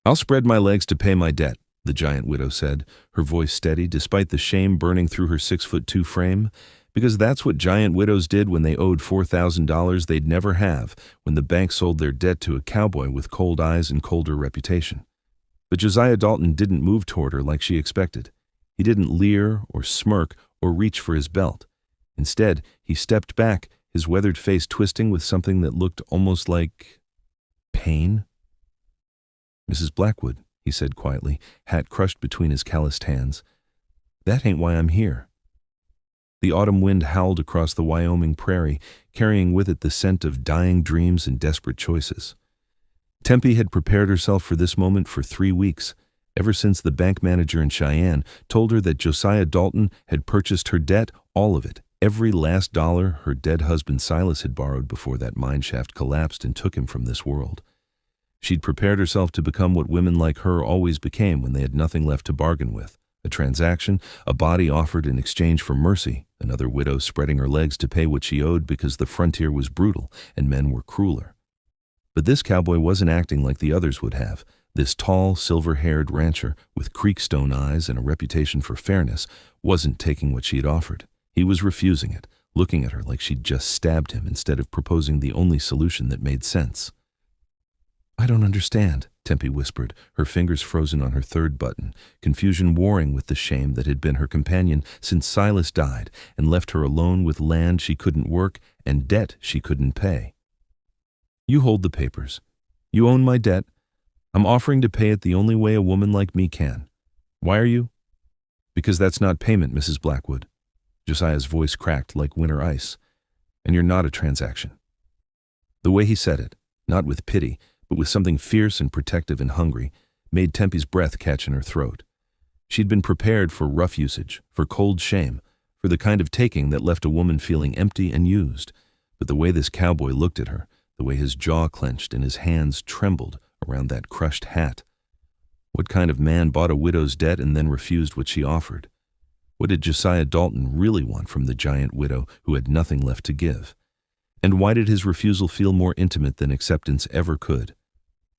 "I'll spread my legs to pay my debt," the giant widow said, her voice steady despite the shame burning through her 6'2" frame, because that's what giant widows did when they owed $4,000 they'd never have when the bank sold their debt to a cowboy with cold eyes and colder reputation. But Josiah Dalton didn't move toward her like she expected. He didn't leer or smirk or reach for his belt. Instead, he stepped back, his weathered face twisting with something that looked almost like pain. "Mrs. Blackwood," he said quietly, hat crushed between his calloused hands, "that ain't why I'm here." The autumn wind howled across the Wyoming prairie, carrying with it the scent of dying dreams and desperate choices. Tempe had prepared herself for this moment for 3 weeks, ever since the bank manager in Cheyenne told her that Josiah Dalton had purchased her debt, all of it, every last dollar her dead husband Silas had borrowed before that mineshaft collapsed and took him from this world. She'd prepared herself to become what women like her always became when they had nothing left to bargain with: a transaction, a body offered in exchange for mercy, another widow spreading her legs to pay what she owed because the frontier was brutal and men were crueler. But this cowboy wasn't acting like the others would have. This tall, silver-haired rancher with creekstone eyes and a reputation for fairness wasn't taking what she had offered. He was refusing it, looking at her like she'd just stabbed him instead of proposing the only solution that made sense. "I don't understand," Tempe whispered, her fingers frozen on her third button, confusion warring with the shame that had been her companion since Silas died and left her alone with land she couldn't work and debt she couldn't pay. "You hold the papers. You own my debt. I'm offering to pay it the only way a woman like me can. Why are you?" "Because that's not payment, Mrs. Blackwood." Josiah's voice cracked like winter ice. "And you're not a transaction." The way he said it, not with pity, but with something fierce and protective and hungry, made Tempe's breath catch in her throat. She'd been prepared for rough usage, for cold shame, for the kind of taking that left a woman feeling empty and used. But the way this cowboy looked at her, the way his jaw clenched and his hands trembled around that crushed hat. What kind of man bought a widow's debt and then refused what she offered? What did Josiah Dalton really want from the giant widow who had nothing left to give? And why did his refusal feel more intimate than acceptance ever could?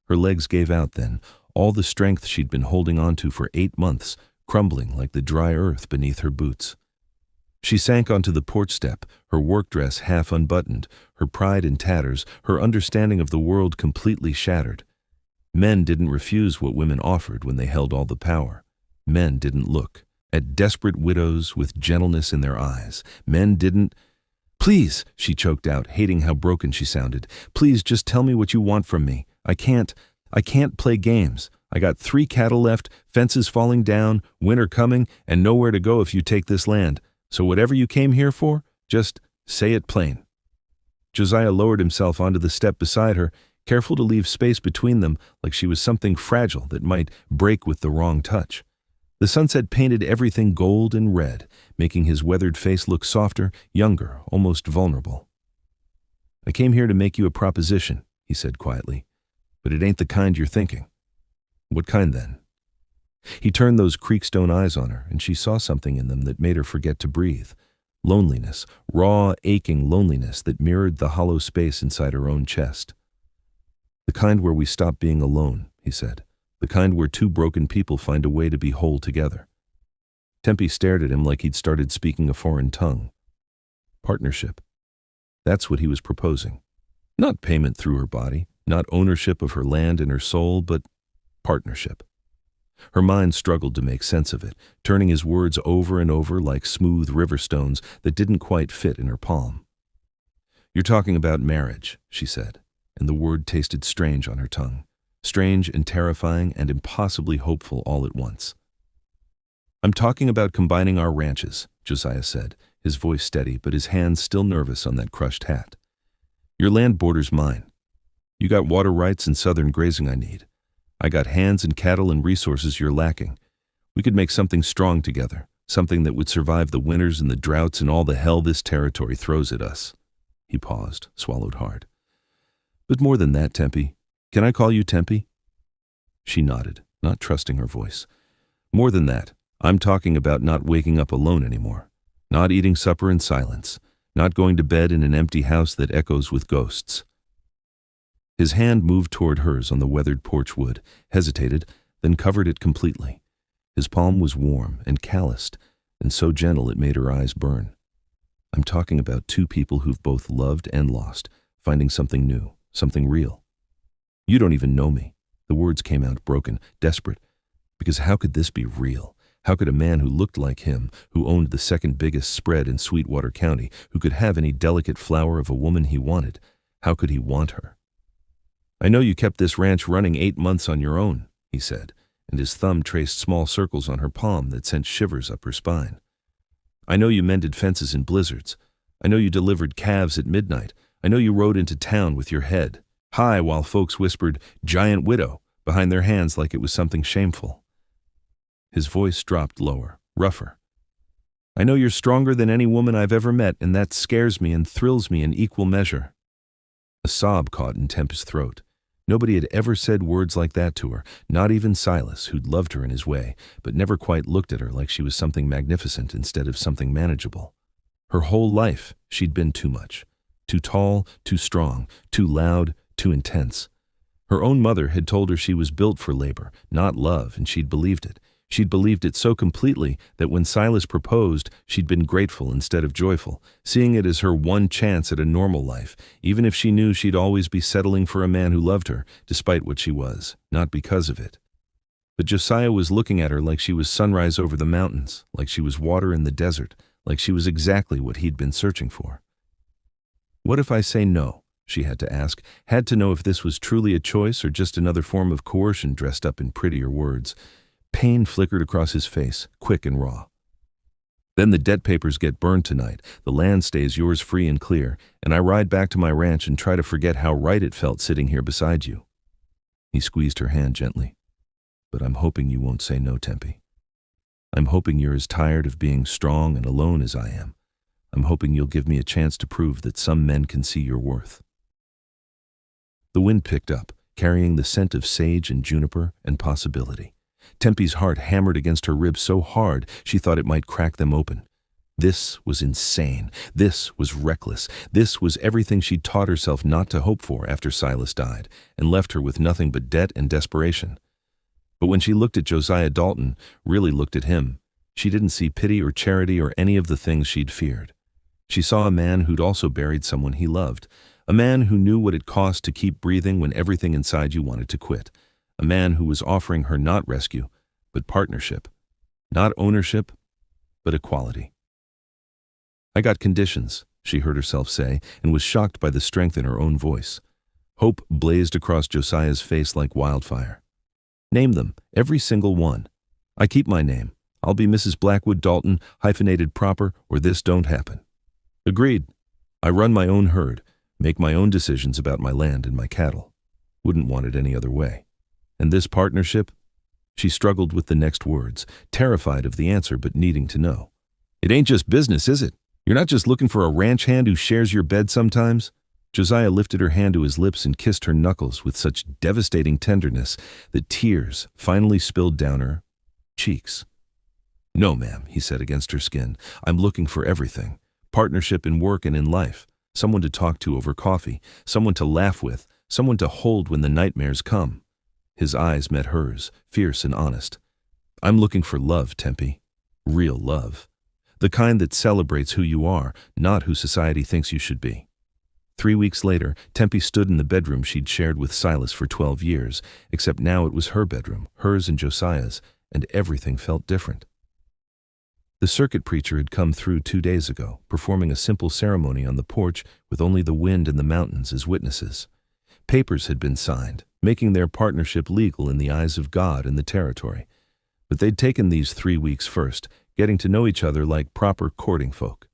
Her legs gave out then, all the strength she'd been holding on to for 8 months, crumbling like the dry earth beneath her boots. She sank onto the porch step, her work dress half unbuttoned, her pride in tatters, her understanding of the world completely shattered. Men didn't refuse what women offered when they held all the power. Men didn't look at desperate widows with gentleness in their eyes. Men didn't— "Please," she choked out, hating how broken she sounded. "Please just tell me what you want from me. I can't play games. I got 3 cattle left, fences falling down, winter coming, and nowhere to go if you take this land. So whatever you came here for, just say it plain." Josiah lowered himself onto the step beside her, careful to leave space between them like she was something fragile that might break with the wrong touch. The sunset painted everything gold and red, making his weathered face look softer, younger, almost vulnerable. "I came here to make you a proposition," he said quietly, "but it ain't the kind you're thinking." "What kind then?" He turned those creekstone eyes on her, and she saw something in them that made her forget to breathe. Loneliness, raw, aching loneliness that mirrored the hollow space inside her own chest. "The kind where we stop being alone," he said. "The kind where 2 broken people find a way to be whole together." Tempe stared at him like he'd started speaking a foreign tongue. Partnership. That's what he was proposing. Not payment through her body, not ownership of her land and her soul, but partnership. Her mind struggled to make sense of it, turning his words over and over like smooth river stones that didn't quite fit in her palm. "You're talking about marriage," she said, and the word tasted strange on her tongue. Strange and terrifying and impossibly hopeful all at once. "I'm talking about combining our ranches," Josiah said, his voice steady but his hands still nervous on that crushed hat. "Your land borders mine. You got water rights and southern grazing I need. I got hands and cattle and resources you're lacking. We could make something strong together, something that would survive the winters and the droughts and all the hell this territory throws at us." He paused, swallowed hard. "But more than that, Tempe. Can I call you Tempe?" She nodded, not trusting her voice. "More than that, I'm talking about not waking up alone anymore. Not eating supper in silence. Not going to bed in an empty house that echoes with ghosts." His hand moved toward hers on the weathered porch wood, hesitated, then covered it completely. His palm was warm and calloused, and so gentle it made her eyes burn. I'm talking about two people who've both loved and lost, finding something new, something real. You don't even know me. The words came out broken, desperate. Because how could this be real? How could a man who looked like him, who owned the second biggest spread in Sweetwater County, who could have any delicate flower of a woman he wanted, how could he want her? I know you kept this ranch running 8 months on your own, he said, and his thumb traced small circles on her palm that sent shivers up her spine. I know you mended fences in blizzards. I know you delivered calves at midnight. I know you rode into town with your head high while folks whispered, "Giant widow," behind their hands like it was something shameful. His voice dropped lower, rougher. I know you're stronger than any woman I've ever met, and that scares me and thrills me in equal measure. A sob caught in Tempest's throat. Nobody had ever said words like that to her, not even Silas, who'd loved her in his way, but never quite looked at her like she was something magnificent instead of something manageable. Her whole life, she'd been too much. Too tall, too strong, too loud, too intense. Her own mother had told her she was built for labor, not love, and she'd believed it. She'd believed it so completely that when Silas proposed, she'd been grateful instead of joyful, seeing it as her one chance at a normal life, even if she knew she'd always be settling for a man who loved her, despite what she was, not because of it. But Josiah was looking at her like she was sunrise over the mountains, like she was water in the desert, like she was exactly what he'd been searching for. What if I say no? She had to ask, had to know if this was truly a choice or just another form of coercion dressed up in prettier words. Pain flickered across his face, quick and raw. Then the debt papers get burned tonight, the land stays yours free and clear, and I ride back to my ranch and try to forget how right it felt sitting here beside you. He squeezed her hand gently. But I'm hoping you won't say no, Tempe. I'm hoping you're as tired of being strong and alone as I am. I'm hoping you'll give me a chance to prove that some men can see your worth. The wind picked up, carrying the scent of sage and juniper and possibility. Tempe's heart hammered against her ribs so hard she thought it might crack them open. This was insane. This was reckless. This was everything she'd taught herself not to hope for after Silas died, and left her with nothing but debt and desperation. But when she looked at Josiah Dalton, really looked at him, she didn't see pity or charity or any of the things she'd feared. She saw a man who'd also buried someone he loved, a man who knew what it cost to keep breathing when everything inside you wanted to quit, a man who was offering her not rescue, but partnership, not ownership, but equality. I got conditions, she heard herself say, and was shocked by the strength in her own voice. Hope blazed across Josiah's face like wildfire. Name them, every single one. I keep my name. I'll be Mrs. Blackwood Dalton, hyphenated proper, or this don't happen. Agreed. I run my own herd, make my own decisions about my land and my cattle. Wouldn't want it any other way. And this partnership? She struggled with the next words, terrified of the answer but needing to know. It ain't just business, is it? You're not just looking for a ranch hand who shares your bed sometimes? Josiah lifted her hand to his lips and kissed her knuckles with such devastating tenderness that tears finally spilled down her cheeks. No, ma'am, he said against her skin. I'm looking for everything. Partnership in work and in life. Someone to talk to over coffee. Someone to laugh with. Someone to hold when the nightmares come. His eyes met hers, fierce and honest. I'm looking for love, Tempe. Real love. The kind that celebrates who you are, not who society thinks you should be. 3 weeks later, Tempe stood in the bedroom she'd shared with Silas for 12 years, except now it was her bedroom, hers and Josiah's, and everything felt different. The circuit preacher had come through 2 days ago, performing a simple ceremony on the porch with only the wind and the mountains as witnesses. Papers had been signed, making their partnership legal in the eyes of God and the territory. But they'd taken these 3 weeks first, getting to know each other like proper courting folk.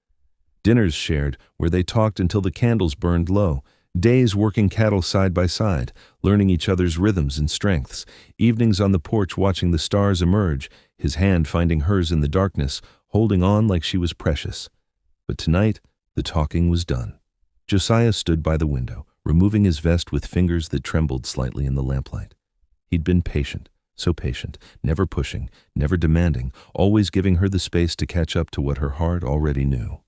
Dinners shared, where they talked until the candles burned low, days working cattle side by side, learning each other's rhythms and strengths, evenings on the porch watching the stars emerge, his hand finding hers in the darkness, holding on like she was precious. But tonight, the talking was done. Josiah stood by the window, removing his vest with fingers that trembled slightly in the lamplight. He'd been patient, so patient, never pushing, never demanding, always giving her the space to catch up to what her heart already knew.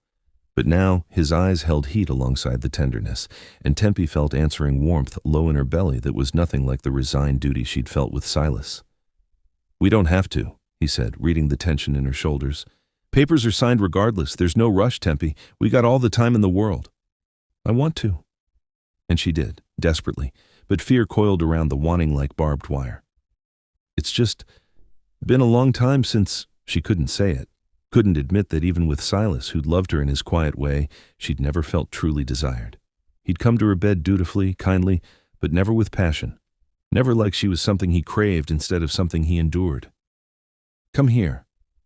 But now his eyes held heat alongside the tenderness, and Tempe felt answering warmth low in her belly that was nothing like the resigned duty she'd felt with Silas. "We don't have to," he said, reading the tension in her shoulders. "Papers are signed regardless. There's no rush, Tempe. We got all the time in the world." "I want to." And she did, desperately, but fear coiled around the wanting like barbed wire. "It's just been a long time since—" She couldn't say it. Couldn't admit that even with Silas, who'd loved her in his quiet way, she'd never felt truly desired. He'd come to her bed dutifully, kindly, but never with passion. Never like she was something he craved instead of something he endured. "Come here."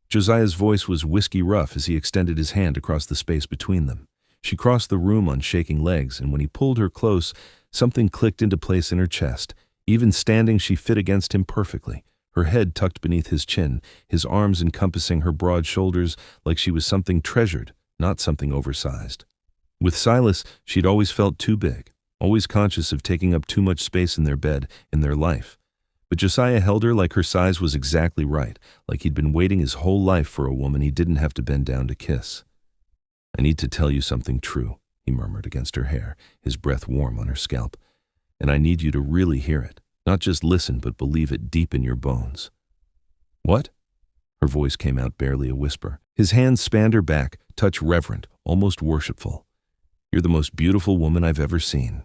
Josiah's voice was whiskey rough as he extended his hand across the space between them. She crossed the room on shaking legs, and when he pulled her close, something clicked into place in her chest. Even standing, she fit against him perfectly, her head tucked beneath his chin, his arms encompassing her broad shoulders like she was something treasured, not something oversized. With Silas, she'd always felt too big, always conscious of taking up too much space in their bed, in their life. But Josiah held her like her size was exactly right, like he'd been waiting his whole life for a woman he didn't have to bend down to kiss. "I need to tell you something true," he murmured against her hair, his breath warm on her scalp. "And I need you to really hear it. Not just listen, but believe it deep in your bones." "What?" Her voice came out barely a whisper. His hands spanned her back, touch reverent, almost worshipful. "You're the most beautiful woman I've ever seen."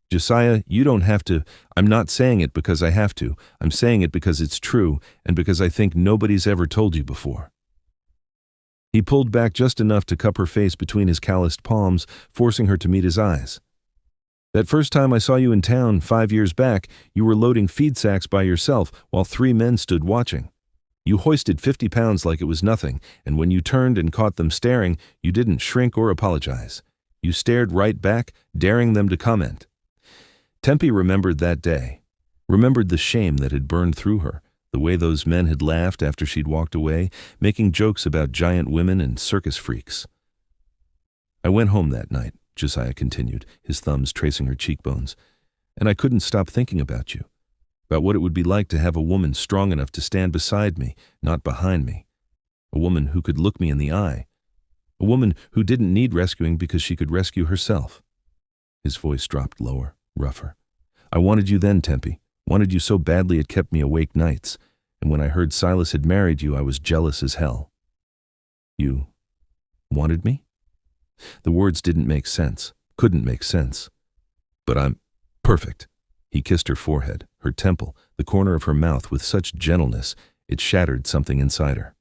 "Josiah, you don't have to. I'm not saying it because I have to. I'm saying it because it's true, and because I think nobody's ever told you before." He pulled back just enough to cup her face between his calloused palms, forcing her to meet his eyes. "That first time I saw you in town, 5 years back, you were loading feed sacks by yourself while 3 men stood watching. You hoisted 50 pounds like it was nothing, and when you turned and caught them staring, you didn't shrink or apologize. You stared right back, daring them to comment." Tempe remembered that day, remembered the shame that had burned through her, the way those men had laughed after she'd walked away, making jokes about giant women and circus freaks. "I went home that night," Josiah continued, his thumbs tracing her cheekbones, "and I couldn't stop thinking about you, about what it would be like to have a woman strong enough to stand beside me, not behind me. A woman who could look me in the eye. A woman who didn't need rescuing because she could rescue herself." His voice dropped lower, rougher. "I wanted you then, Tempe. Wanted you so badly it kept me awake nights. And when I heard Silas had married you, I was jealous as hell." "You wanted me?" The words didn't make sense, couldn't make sense. "But I'm perfect." He kissed her forehead, her temple, the corner of her mouth with such gentleness it shattered something inside her.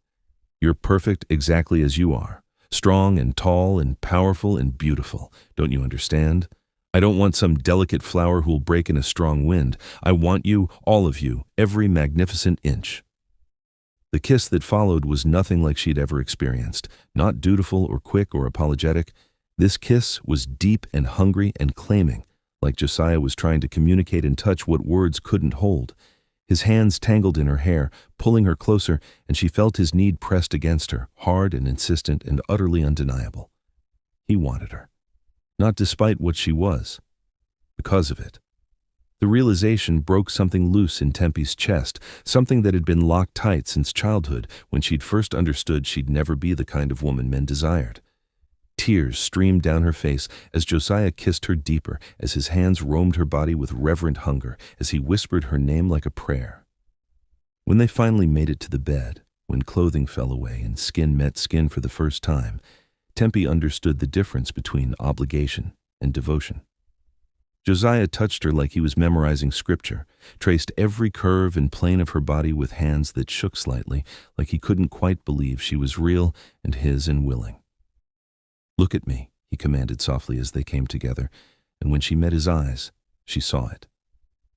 "You're perfect exactly as you are. Strong and tall and powerful and beautiful. Don't you understand? I don't want some delicate flower who'll break in a strong wind. I want you, all of you, every magnificent inch." The kiss that followed was nothing like she'd ever experienced, not dutiful or quick or apologetic. This kiss was deep and hungry and claiming, like Josiah was trying to communicate and touch what words couldn't hold. His hands tangled in her hair, pulling her closer, and she felt his need pressed against her, hard and insistent and utterly undeniable. He wanted her. Not despite what she was, because of it. The realization broke something loose in Tempe's chest, something that had been locked tight since childhood when she'd first understood she'd never be the kind of woman men desired. Tears streamed down her face as Josiah kissed her deeper, as his hands roamed her body with reverent hunger, as he whispered her name like a prayer. When they finally made it to the bed, when clothing fell away and skin met skin for the first time, Tempe understood the difference between obligation and devotion. Josiah touched her like he was memorizing scripture, traced every curve and plane of her body with hands that shook slightly, like he couldn't quite believe she was real and his and willing. "Look at me," he commanded softly as they came together, and when she met his eyes, she saw it.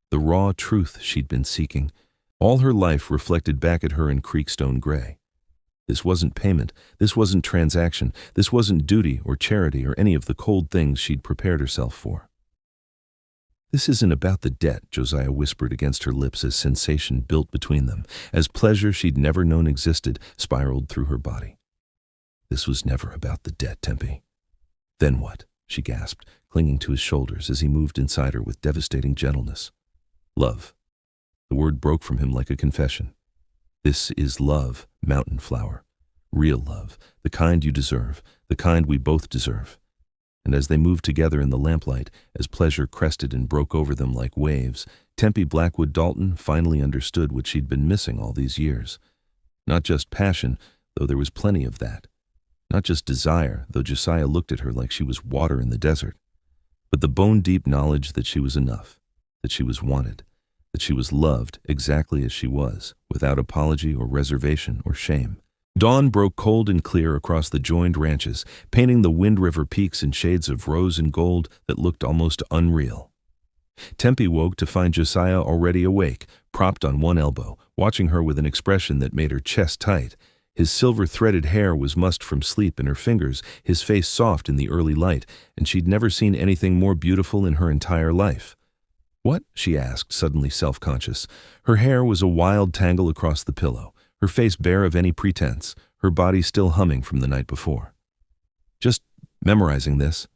The raw truth she'd been seeking, all her life reflected back at her in creekstone gray. This wasn't payment, this wasn't transaction, this wasn't duty or charity or any of the cold things she'd prepared herself for. "This isn't about the debt," Josiah whispered against her lips as sensation built between them, as pleasure she'd never known existed spiraled through her body. "This was never about the debt, Tempe." "Then what?" she gasped, clinging to his shoulders as he moved inside her with devastating gentleness. "Love." The word broke from him like a confession. "This is love, mountain flower. Real love, the kind you deserve, the kind we both deserve. And as they moved together in the lamplight, as pleasure crested and broke over them like waves, Tempe Blackwood Dalton finally understood what she'd been missing all these years. Not just passion, though there was plenty of that. Not just desire, though Josiah looked at her like she was water in the desert. But the bone-deep knowledge that she was enough, that she was wanted, that she was loved exactly as she was, without apology or reservation or shame. Dawn broke cold and clear across the joined ranches, painting the Wind River peaks in shades of rose and gold that looked almost unreal. Tempe woke to find Josiah already awake, propped on one elbow, watching her with an expression that made her chest tight. His silver-threaded hair was mussed from sleep in her fingers, his face soft in the early light, and she'd never seen anything more beautiful in her entire life. "What?" she asked, suddenly self-conscious. Her hair was a wild tangle across the pillow, her face bare of any pretense, her body still humming from the night before. "Just memorizing this."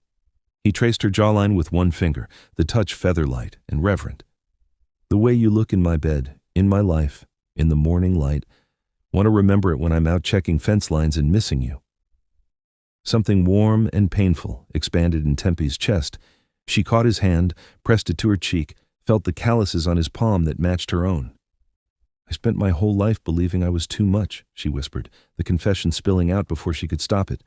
He traced her jawline with one finger, the touch feather-light and reverent. "The way you look in my bed, in my life, in the morning light. Want to remember it when I'm out checking fence lines and missing you." Something warm and painful expanded in Tempe's chest. She caught his hand, pressed it to her cheek, felt the calluses on his palm that matched her own. "I spent my whole life believing I was too much," she whispered, the confession spilling out before she could stop it.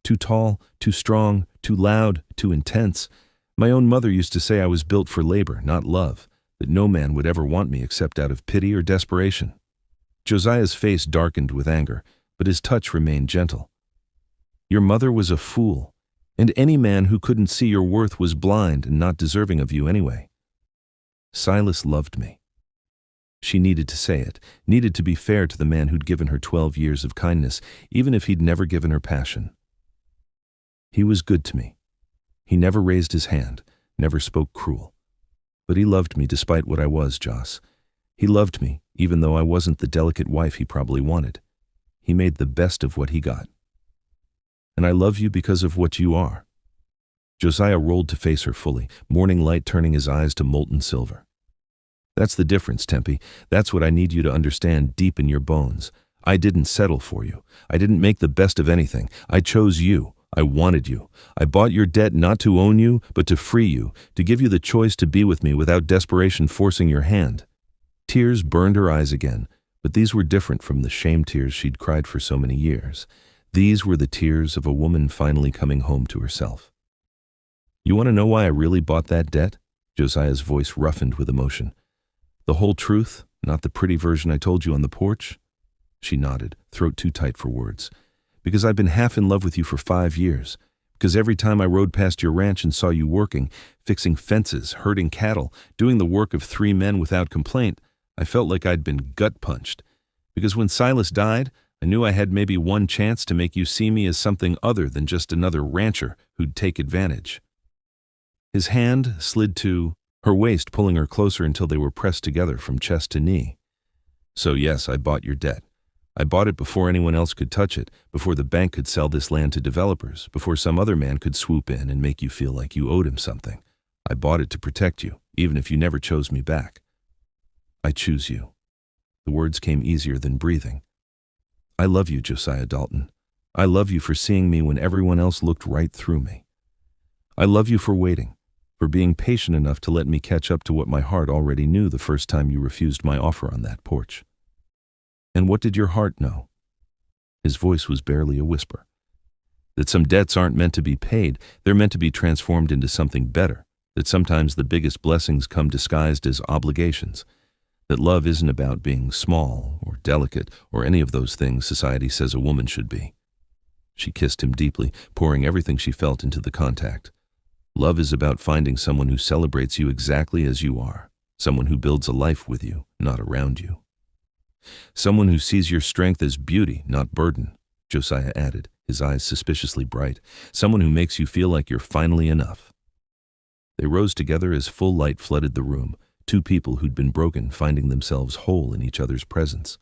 "Too tall, too strong, too loud, too intense. My own mother used to say I was built for labor, not love, that no man would ever want me except out of pity or desperation." Josiah's face darkened with anger, but his touch remained gentle. "Your mother was a fool, and any man who couldn't see your worth was blind and not deserving of you anyway. Silas loved me." She needed to say it, needed to be fair to the man who'd given her 12 years of kindness, even if he'd never given her passion. "He was good to me. He never raised his hand, never spoke cruel. But he loved me despite what I was, Joss. He loved me, even though I wasn't the delicate wife he probably wanted. He made the best of what he got. And I love you because of what you are." Josiah rolled to face her fully, morning light turning his eyes to molten silver. "That's the difference, Tempe. That's what I need you to understand deep in your bones. I didn't settle for you. I didn't make the best of anything. I chose you. I wanted you. I bought your debt not to own you, but to free you, to give you the choice to be with me without desperation forcing your hand." Tears burned her eyes again, but these were different from the shame tears she'd cried for so many years. These were the tears of a woman finally coming home to herself. "You want to know why I really bought that debt?" Josiah's voice roughened with emotion. "The whole truth, not the pretty version I told you on the porch?" She nodded, throat too tight for words. "Because I've been half in love with you for 5 years. Because every time I rode past your ranch and saw you working, fixing fences, herding cattle, doing the work of 3 men without complaint, I felt like I'd been gut-punched. Because when Silas died, I knew I had maybe one chance to make you see me as something other than just another rancher who'd take advantage." His hand slid to her waist, pulling her closer until they were pressed together from chest to knee. "So yes, I bought your debt. I bought it before anyone else could touch it, before the bank could sell this land to developers, before some other man could swoop in and make you feel like you owed him something. I bought it to protect you, even if you never chose me back. I choose you." The words came easier than breathing. "I love you, Josiah Dalton. I love you for seeing me when everyone else looked right through me. I love you for waiting, for being patient enough to let me catch up to what my heart already knew the first time you refused my offer on that porch." "And what did your heart know?" His voice was barely a whisper. "That some debts aren't meant to be paid, they're meant to be transformed into something better. That sometimes the biggest blessings come disguised as obligations. That love isn't about being small or delicate or any of those things society says a woman should be." She kissed him deeply, pouring everything she felt into the contact. "Love is about finding someone who celebrates you exactly as you are, someone who builds a life with you, not around you. Someone who sees your strength as beauty, not burden," Josiah added, his eyes suspiciously bright. "Someone who makes you feel like you're finally enough." They rose together as full light flooded the room, 2 people who'd been broken finding themselves whole in each other's presence.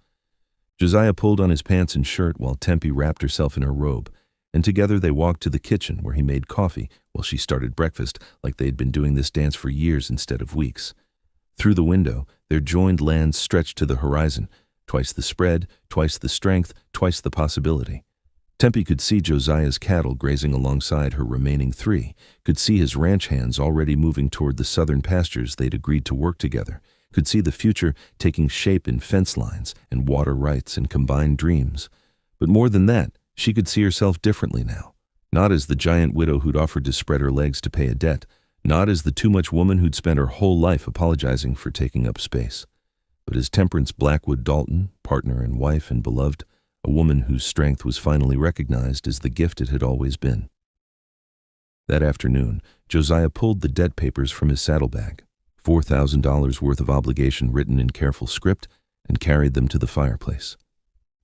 Josiah pulled on his pants and shirt while Tempe wrapped herself in her robe, and together they walked to the kitchen where he made coffee while she started breakfast, like they'd been doing this dance for years instead of weeks. Through the window, their joined lands stretched to the horizon, twice the spread, twice the strength, twice the possibility. Tempe could see Josiah's cattle grazing alongside her remaining three, could see his ranch hands already moving toward the southern pastures they'd agreed to work together, could see the future taking shape in fence lines and water rights and combined dreams. But more than that, she could see herself differently now. Not as the giant widow who'd offered to spread her legs to pay a debt, not as the too-much woman who'd spent her whole life apologizing for taking up space, but as Temperance Blackwood Dalton, partner and wife and beloved, a woman whose strength was finally recognized as the gift it had always been. That afternoon, Josiah pulled the debt papers from his saddlebag, $4,000 worth of obligation written in careful script, and carried them to the fireplace.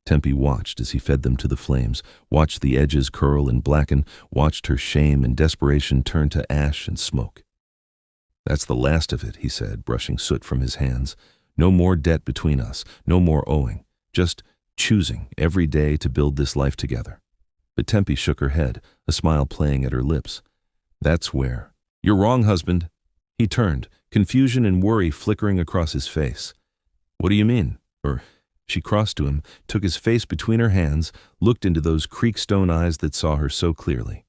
Tempe watched as he fed them to the flames, watched the edges curl and blacken, watched her shame and desperation turn to ash and smoke. "That's the last of it," he said, brushing soot from his hands. "No more debt between us, no more owing, just choosing every day to build this life together." But Tempe shook her head, a smile playing at her lips. "That's where—" "You're wrong, husband." He turned, confusion and worry flickering across his face. "What do you mean?" She crossed to him, took his face between her hands, looked into those creekstone eyes that saw her so clearly.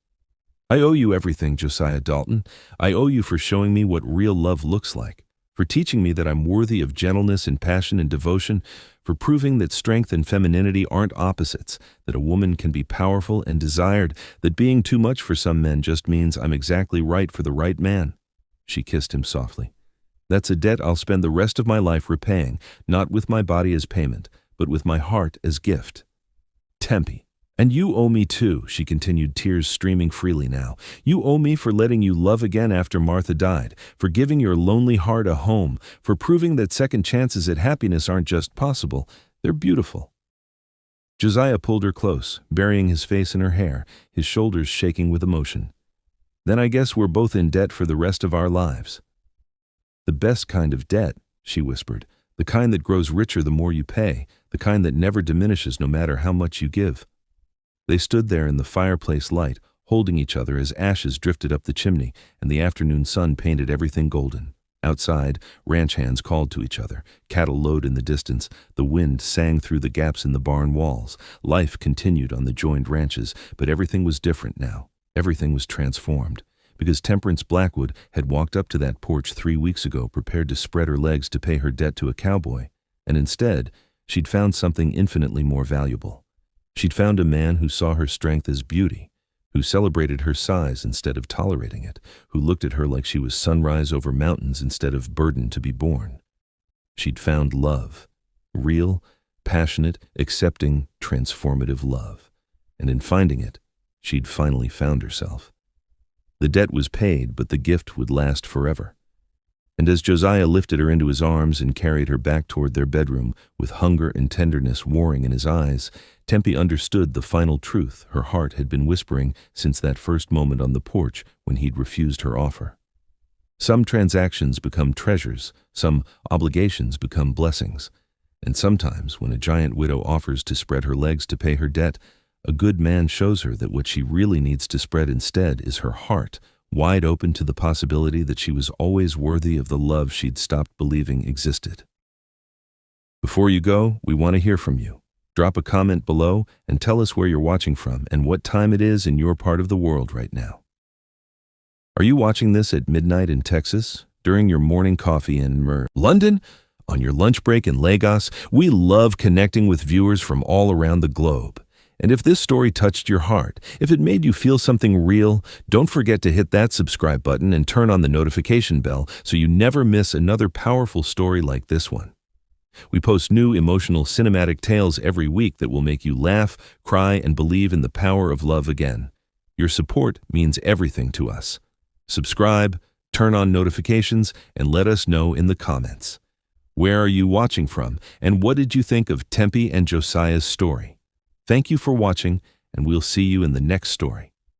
"I owe you everything, Josiah Dalton. I owe you for showing me what real love looks like, for teaching me that I'm worthy of gentleness and passion and devotion, for proving that strength and femininity aren't opposites, that a woman can be powerful and desired, that being too much for some men just means I'm exactly right for the right man." She kissed him softly. "That's a debt I'll spend the rest of my life repaying, not with my body as payment, but with my heart as gift." "Tempe, and you owe me too," she continued, tears streaming freely now. "You owe me for letting you love again after Martha died, for giving your lonely heart a home, for proving that second chances at happiness aren't just possible, they're beautiful." Josiah pulled her close, burying his face in her hair, his shoulders shaking with emotion. "Then I guess we're both in debt for the rest of our lives." "The best kind of debt," she whispered, "the kind that grows richer the more you pay, the kind that never diminishes no matter how much you give." They stood there in the fireplace light, holding each other as ashes drifted up the chimney and the afternoon sun painted everything golden. Outside, ranch hands called to each other, cattle lowed in the distance, the wind sang through the gaps in the barn walls. Life continued on the joined ranches, but everything was different now. Everything was transformed. Because Temperance Blackwood had walked up to that porch 3 weeks ago prepared to spread her legs to pay her debt to a cowboy, and instead, she'd found something infinitely more valuable. She'd found a man who saw her strength as beauty, who celebrated her size instead of tolerating it, who looked at her like she was sunrise over mountains instead of burden to be borne. She'd found love, real, passionate, accepting, transformative love, and in finding it, she'd finally found herself. The debt was paid, but the gift would last forever. And as Josiah lifted her into his arms and carried her back toward their bedroom, with hunger and tenderness warring in his eyes, Tempe understood the final truth her heart had been whispering since that first moment on the porch when he'd refused her offer. Some transactions become treasures, some obligations become blessings, and sometimes when a giant widow offers to spread her legs to pay her debt, a good man shows her that what she really needs to spread instead is her heart, wide open to the possibility that she was always worthy of the love she'd stopped believing existed. Before you go, we want to hear from you. Drop a comment below and tell us where you're watching from and what time it is in your part of the world right now. Are you watching this at midnight in Texas, during your morning coffee in London, on your lunch break in Lagos? We love connecting with viewers from all around the globe. And if this story touched your heart, if it made you feel something real, don't forget to hit that subscribe button and turn on the notification bell so you never miss another powerful story like this one. We post new emotional cinematic tales every week that will make you laugh, cry, and believe in the power of love again. Your support means everything to us. Subscribe, turn on notifications, and let us know in the comments. Where are you watching from, and what did you think of Tempe and Josiah's story? Thank you for watching, and we'll see you in the next story.